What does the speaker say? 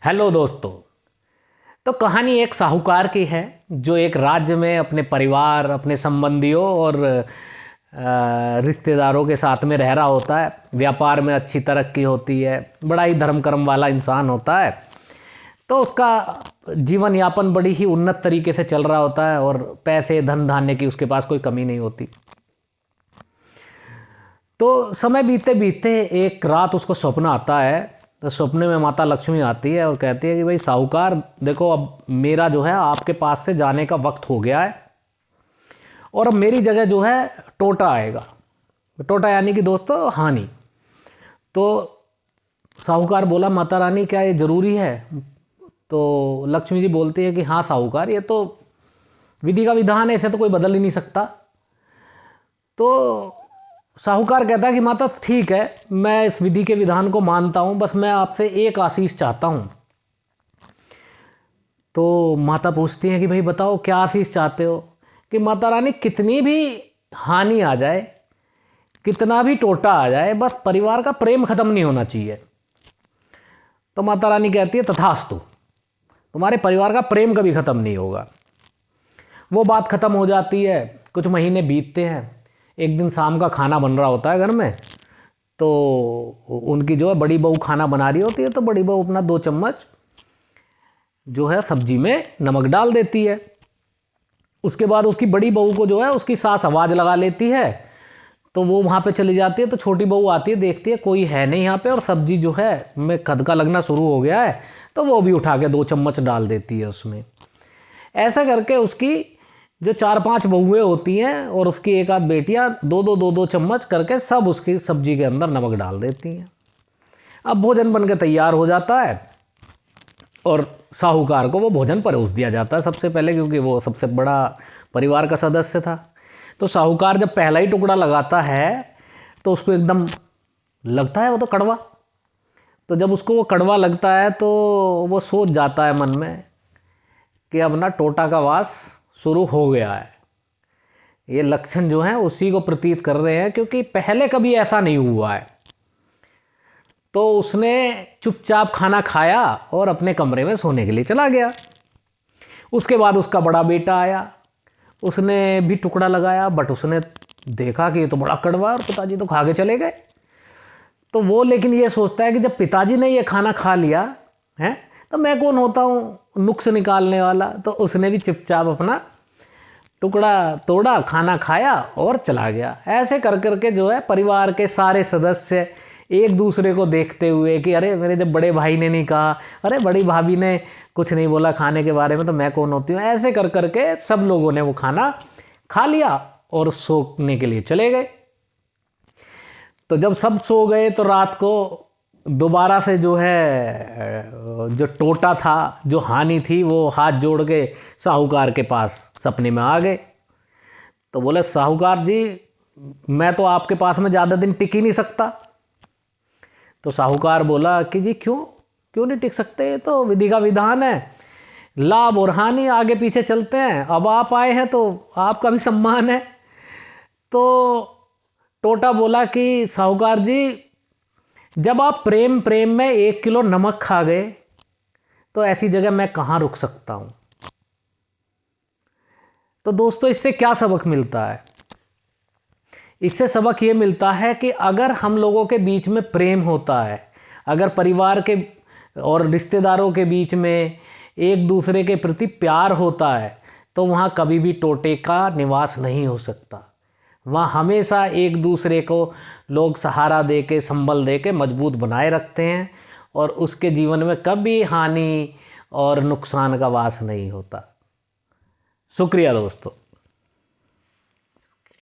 Hello दोस्तों। तो कहानी एक साहूकार की है जो एक राज्य में अपने परिवार, अपने संबंधियों और रिश्तेदारों के साथ में रह रहा होता है। व्यापार में अच्छी तरक्की होती है, बड़ा ही धर्म कर्म वाला इंसान होता है। तो उसका जीवन यापन बड़ी ही उन्नत तरीके से चल रहा होता है और पैसे धन धान्य की उसके पास कोई कमी नहीं होती। तो समय बीतते बीतते एक रात उसको स्वप्न आता है। तो सपने में माता लक्ष्मी आती है और कहती है कि भाई साहूकार, देखो अब मेरा जो है आपके पास से जाने का वक्त हो गया है और अब मेरी जगह जो है टोटा आएगा। टोटा यानी कि दोस्तों हानि। तो साहूकार बोला, माता रानी क्या ये ज़रूरी है? तो लक्ष्मी जी बोलती है कि हाँ साहूकार, ये तो विधि का विधान है, इसे तो कोई बदल ही नहीं सकता। तो साहूकार कहता है कि माता ठीक है, मैं इस विधि के विधान को मानता हूँ, बस मैं आपसे एक आशीष चाहता हूँ। तो माता पूछती हैं कि भाई बताओ क्या आशीष चाहते हो? कि माता रानी कितनी भी हानि आ जाए, कितना भी टोटा आ जाए, बस परिवार का प्रेम खत्म नहीं होना चाहिए। तो माता रानी कहती है तथास्तु, तुम्हारे परिवार का प्रेम कभी खत्म नहीं होगा। वो बात खत्म हो जाती है। कुछ महीने बीतते हैं। एक दिन शाम का खाना बन रहा होता है घर में। तो उनकी जो है बड़ी बहू खाना बना रही होती है। तो बड़ी बहू अपना 2 चम्मच जो है सब्जी में नमक डाल देती है। उसके बाद उसकी बड़ी बहू को जो है उसकी सास आवाज़ लगा लेती है। तो वो वहाँ पे चली जाती है। तो छोटी बहू आती है, देखती है कोई है नहीं यहाँ पे और सब्जी जो है में खदका लगना शुरू हो गया है। तो वो भी उठा के 2 चम्मच डाल देती है उसमें। ऐसा करके उसकी जो 4-5 बहुएं होती हैं और उसकी एक आध बेटियां 2-2 चम्मच करके सब उसकी सब्जी के अंदर नमक डाल देती हैं। अब भोजन बन के तैयार हो जाता है और साहूकार को वो भोजन परोस दिया जाता है सबसे पहले, क्योंकि वो सबसे बड़ा परिवार का सदस्य था। तो साहूकार जब पहला ही टुकड़ा लगाता है तो उसको एकदम लगता है वो तो कड़वा। तो जब उसको वो कड़वा लगता है तो वो सोच जाता है मन में कि अब ना टोटा का वास शुरू हो गया है। ये लक्षण जो हैं उसी को प्रतीत कर रहे हैं, क्योंकि पहले कभी ऐसा नहीं हुआ है। तो उसने चुपचाप खाना खाया और अपने कमरे में सोने के लिए चला गया। उसके बाद उसका बड़ा बेटा आया, उसने भी टुकड़ा लगाया, बट उसने देखा कि ये तो बड़ा कड़वा और पिताजी तो खा के चले गए। तो वो लेकिन ये सोचता है कि जब पिताजी ने ये खाना खा लिया है तो मैं कौन होता हूँ नुक्स निकालने वाला। तो उसने भी चुपचाप अपना टुकड़ा तोड़ा, खाना खाया और चला गया। ऐसे कर करके जो है परिवार के सारे सदस्य एक दूसरे को देखते हुए कि अरे मेरे जब बड़े भाई ने नहीं कहा, अरे बड़ी भाभी ने कुछ नहीं बोला खाने के बारे में, तो मैं कौन होती हूँ। ऐसे कर करके सब लोगों ने वो खाना खा लिया और सोने के लिए चले गए। तो जब सब सो गए तो रात को दोबारा से जो है जो टोटा था, जो हानि थी, वो हाथ जोड़ के साहूकार के पास सपने में आ गए। तो बोले साहूकार जी, मैं तो आपके पास में ज़्यादा दिन टिक ही नहीं सकता। तो साहूकार बोला कि जी क्यों नहीं टिक सकते? ये तो विधि का विधान है, लाभ और हानि आगे पीछे चलते हैं। अब आप आए हैं तो आपका भी सम्मान है। तो टोटा बोला कि साहूकार जी, जब आप प्रेम में 1 किलो नमक खा गए तो ऐसी जगह मैं कहाँ रुक सकता हूँ। तो दोस्तों इससे क्या सबक मिलता है? इससे सबक ये मिलता है कि अगर हम लोगों के बीच में प्रेम होता है, अगर परिवार के और रिश्तेदारों के बीच में एक दूसरे के प्रति प्यार होता है, तो वहाँ कभी भी टोटे का निवास नहीं हो सकता। वहाँ हमेशा एक दूसरे को लोग सहारा दे के, संबल दे के मजबूत बनाए रखते हैं और उसके जीवन में कभी हानि और नुकसान का वास नहीं होता। शुक्रिया दोस्तों।